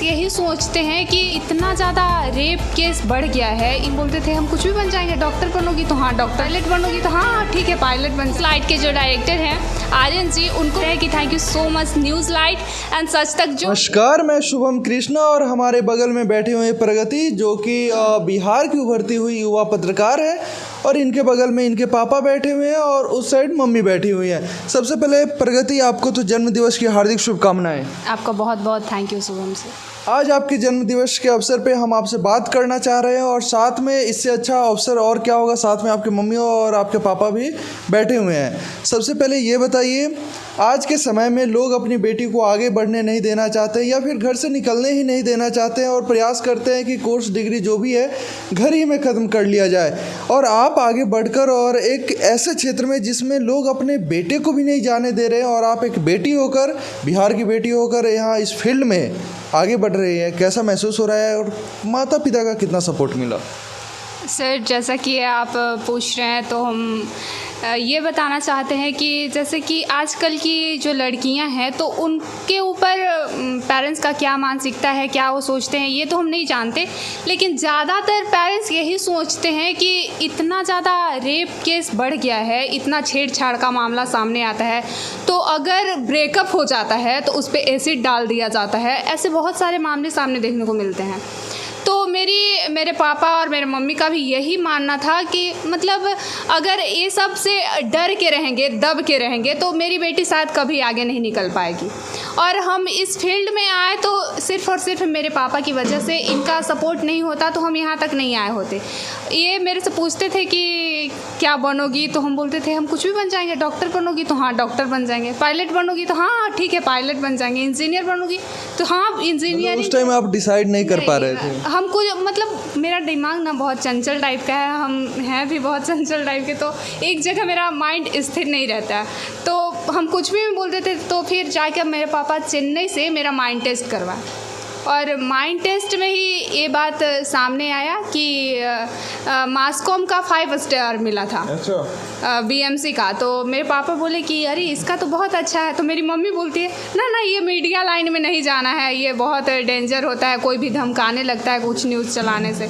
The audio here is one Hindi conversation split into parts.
यही सोचते हैं कि इतना ज़्यादा रेप केस बढ़ गया है। इन बोलते थे हम कुछ भी बन जाएंगे, डॉक्टर बनोगी तो हाँ डॉक्टर, पायलट बनोगी तो हाँ ठीक है पायलट बन। लाइट के जो डायरेक्टर हैं आर्यन जी, उनको है कि thank you so much news light and such तक जो। नमस्कार, मैं शुभम कृष्णा और हमारे बगल में बैठे हुए प्रगति, जो कि बिहार की उभरती हुई युवा पत्रकार है, और इनके बगल में इनके पापा बैठे हुए हैं और उस साइड मम्मी बैठी हुई हैं। सबसे पहले प्रगति, आपको तो जन्मदिवस की हार्दिक शुभकामनाएं। आपका बहुत बहुत थैंक यू शुभम से। आज आपके जन्मदिवस के अवसर पे हम आपसे बात करना चाह रहे हैं, और साथ में इससे अच्छा अवसर और क्या होगा, साथ में आपके मम्मी और आपके पापा भी बैठे हुए हैं। सबसे पहले ये बताइए, आज के समय में लोग अपनी बेटी को आगे बढ़ने नहीं देना चाहते या फिर घर से निकलने ही नहीं देना चाहते हैं, और प्रयास करते हैं कि कोर्स डिग्री जो भी है घर ही में ख़त्म कर लिया जाए। और आप आगे बढ़कर और एक ऐसे क्षेत्र में जिसमें लोग अपने बेटे को भी नहीं जाने दे रहे हैं, और आप एक बेटी होकर, बिहार की बेटी होकर यहाँ इस फील्ड में आगे बढ़ रही है, कैसा महसूस हो रहा है और माता पिता का कितना सपोर्ट मिला? सर, जैसा कि आप पूछ रहे हैं तो हम ये बताना चाहते हैं कि जैसे कि आजकल की जो लड़कियां हैं तो उनके ऊपर पेरेंट्स का क्या मानसिकता है, क्या वो सोचते हैं, ये तो हम नहीं जानते। लेकिन ज़्यादातर पेरेंट्स यही सोचते हैं कि इतना ज़्यादा रेप केस बढ़ गया है, इतना छेड़छाड़ का मामला सामने आता है, तो अगर ब्रेकअप हो जाता है तो उस पर एसिड डाल दिया जाता है। ऐसे बहुत सारे मामले सामने देखने को मिलते हैं। तो मेरे पापा और मेरे मम्मी का भी यही मानना था कि मतलब अगर ये सब से डर के रहेंगे, दब के रहेंगे, तो मेरी बेटी शायद कभी आगे नहीं निकल पाएगी। और हम इस फील्ड में आए तो सिर्फ़ और सिर्फ मेरे पापा की वजह से। इनका सपोर्ट नहीं होता तो हम यहाँ तक नहीं आए होते। ये मेरे से पूछते थे कि क्या बनोगी, तो हम बोलते थे हम कुछ भी बन जाएंगे, डॉक्टर बनोगी तो हाँ डॉक्टर बन जाएंगे, पायलट बनोगी तो हाँ ठीक है पायलट बन जाएंगे, इंजीनियर बनोगी तो हाँ इंजीनियर। उस टाइम आप डिसाइड नहीं कर पा रहे थे? हमको मतलब मेरा दिमाग ना बहुत चंचल टाइप का है, हम हैं भी बहुत चंचल टाइप के, तो एक जगह मेरा माइंड स्थिर नहीं रहता है। तो हम कुछ भी बोलते थे। तो फिर जाकर मेरे पापा चेन्नई से मेरा माइंड टेस्ट करवाए, और माइंड टेस्ट में ही ये बात सामने आया कि मासकॉम का 5 स्टार मिला था। अच्छा। बीएमसी का। तो मेरे पापा बोले कि अरे इसका तो बहुत अच्छा है। तो मेरी मम्मी बोलती है ना ना ये मीडिया लाइन में नहीं जाना है, ये बहुत डेंजर होता है, कोई भी धमकाने लगता है कुछ न्यूज़ चलाने से।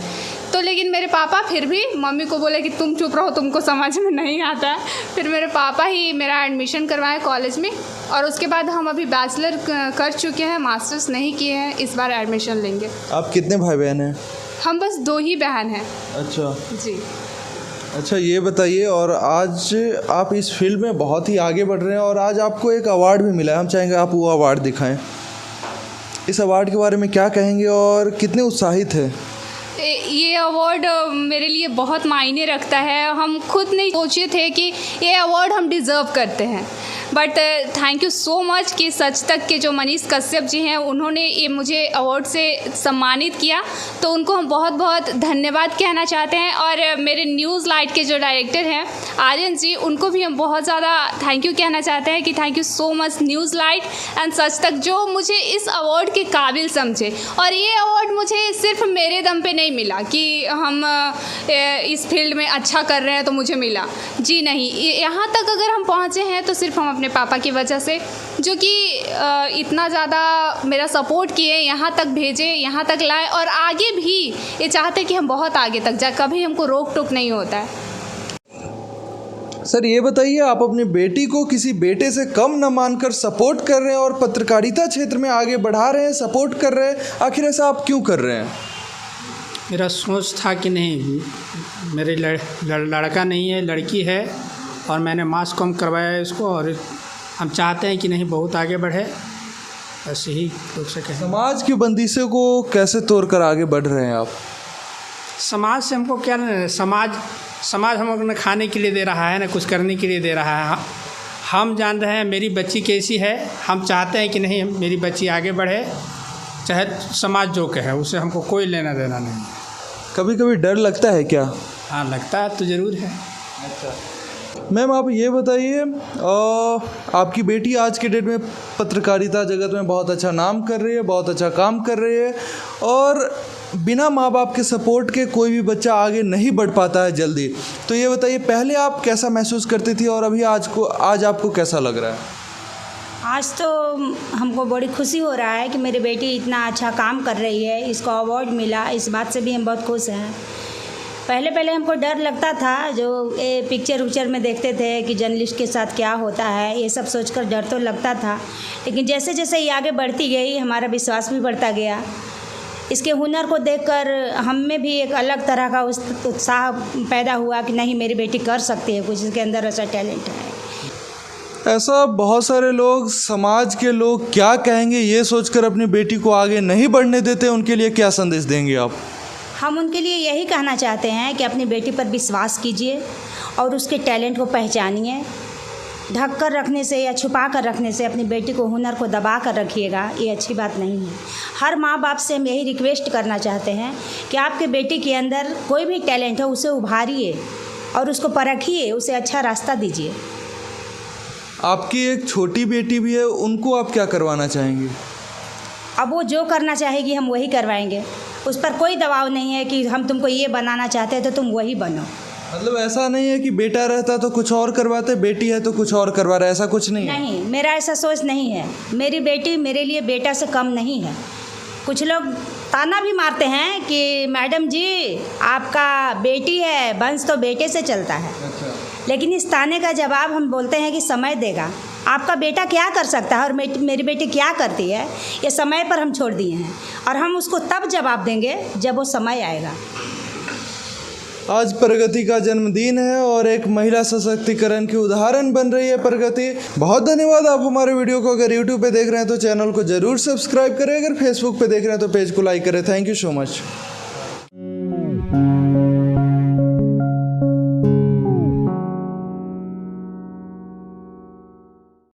तो लेकिन मेरे पापा फिर भी मम्मी को बोले कि तुम चुप रहो, तुमको समझ में नहीं आता है। फिर मेरे पापा ही मेरा एडमिशन करवाए कॉलेज में, और उसके बाद हम अभी बैचलर कर चुके हैं, मास्टर्स नहीं किए हैं, इस बार एडमिशन लेंगे। आप कितने भाई बहन हैं? हम बस 2 ही बहन हैं। अच्छा जी। अच्छा, ये बताइए, और आज आप इस फील्ड में बहुत ही आगे बढ़ रहे हैं और आज आपको एक अवार्ड भी मिला है। हम चाहेंगे आप वो अवार्ड दिखाएं। इस अवार्ड के बारे में क्या कहेंगे और कितने उत्साहित हैं? ये अवार्ड मेरे लिए बहुत मायने रखता है। हम खुद नहीं सोचे थे कि ये अवार्ड हम डिज़र्व करते हैं, but thank you so much कि सच तक के जो मनीष कश्यप जी हैं उन्होंने ये मुझे अवार्ड से सम्मानित किया, तो उनको हम बहुत बहुत धन्यवाद कहना चाहते हैं। और मेरे न्यूज़ लाइट के जो डायरेक्टर हैं आर्यन जी, उनको भी हम बहुत ज़्यादा थैंक यू कहना चाहते हैं कि thank you so much news light and such तक, जो मुझे इस अवार्ड के काबिल समझे। और ये अवार्ड मुझे सिर्फ मेरे दम पे नहीं मिला कि हम इस फील्ड में अच्छा कर रहे हैं तो मुझे मिला, जी नहीं। यहाँ तक अगर हम पहुँचे हैं तो सिर्फ हम अपने पापा की वजह से, जो कि इतना ज़्यादा मेरा सपोर्ट किए, यहाँ तक भेजे, यहाँ तक लाए, और आगे भी ये चाहते कि हम बहुत आगे तक जाए, कभी हमको रोक टोक नहीं होता है। सर, ये बताइए, आप अपनी बेटी को किसी बेटे से कम न मानकर सपोर्ट कर रहे हैं और पत्रकारिता क्षेत्र में आगे बढ़ा रहे हैं, सपोर्ट कर रहे हैं, आखिर ऐसा आप क्यों कर रहे हैं? मेरा सोच था कि नहीं, मेरे लड़का नहीं है, लड़की है, और मैंने मास कम करवाया इसको, और हम चाहते हैं कि नहीं बहुत आगे बढ़े, बस यही लोग से कहें। समाज की बंदिशों को कैसे तोड़कर आगे बढ़ रहे हैं आप? समाज से हमको क्या, समाज हम लोग न खाने के लिए दे रहा है, न कुछ करने के लिए दे रहा है। हम जान रहे हैं मेरी बच्ची कैसी है, हम चाहते हैं कि नहीं मेरी बच्ची आगे बढ़े, चाहे समाज जो कहे, उससे हमको कोई लेना देना नहीं। कभी कभी डर लगता है क्या? हाँ, लगता है तो ज़रूर है। अच्छा मैम, आप ये बताइए, आपकी बेटी आज के डेट में पत्रकारिता जगत में बहुत अच्छा नाम कर रही है, बहुत अच्छा काम कर रही है, और बिना माँ बाप के सपोर्ट के कोई भी बच्चा आगे नहीं बढ़ पाता है जल्दी। तो ये बताइए, पहले आप कैसा महसूस करती थी और अभी आज आपको कैसा लग रहा है? आज तो हमको बड़ी खुशी हो रहा है कि मेरी बेटी इतना अच्छा काम कर रही है, इसको अवार्ड मिला, इस बात से भी हम बहुत खुश हैं। पहले हमको डर लगता था, जो ये पिक्चर में देखते थे कि जर्नलिस्ट के साथ क्या होता है, ये सब सोचकर डर तो लगता था, लेकिन जैसे जैसे ये आगे बढ़ती गई हमारा विश्वास भी बढ़ता गया। इसके हुनर को देखकर हम में भी एक अलग तरह का उत्साह पैदा हुआ कि नहीं, मेरी बेटी कर सकती है कुछ, इसके अंदर ऐसा टैलेंट है। ऐसा बहुत सारे लोग, समाज के लोग क्या कहेंगे ये सोचकर अपनी बेटी को आगे नहीं बढ़ने देते, उनके लिए क्या संदेश देंगे आप? हम उनके लिए यही कहना चाहते हैं कि अपनी बेटी पर विश्वास कीजिए और उसके टैलेंट को पहचानिए। ढक कर रखने से या छुपा कर रखने से अपनी बेटी को, हुनर को दबा कर रखिएगा, ये अच्छी बात नहीं है। हर माँ बाप से हम यही रिक्वेस्ट करना चाहते हैं कि आपके बेटी के अंदर कोई भी टैलेंट है उसे उभारिए और उसको परखिए, उसे अच्छा रास्ता दीजिए। आपकी एक छोटी बेटी भी है, उनको आप क्या करवाना चाहेंगे? अब वो जो करना चाहेगी हम वही करवाएंगे, उस पर कोई दबाव नहीं है कि हम तुमको ये बनाना चाहते हैं तो तुम वही बनो। मतलब ऐसा नहीं है कि बेटा रहता तो कुछ और करवाते, बेटी है तो कुछ और करवा रहा है, ऐसा कुछ नहीं है? नहीं, मेरा ऐसा सोच नहीं है। मेरी बेटी मेरे लिए बेटा से कम नहीं है। कुछ लोग ताना भी मारते हैं कि मैडम जी आपका बेटी है, वंश तो बेटे से चलता है। अच्छा। लेकिन इस ताने का जवाब हम बोलते हैं कि समय देगा। आपका बेटा क्या कर सकता है और मेरी बेटी क्या करती है, ये समय पर हम छोड़ दिए हैं और हम उसको तब जवाब देंगे जब वो समय आएगा। आज प्रगति का जन्मदिन है और एक महिला सशक्तिकरण की उदाहरण बन रही है प्रगति। बहुत धन्यवाद। आप हमारे वीडियो को अगर यूट्यूब पे देख रहे हैं तो चैनल को ज़रूर सब्सक्राइब करें, अगर फेसबुक पे देख रहे हैं तो पेज को लाइक करें। Thank you so much.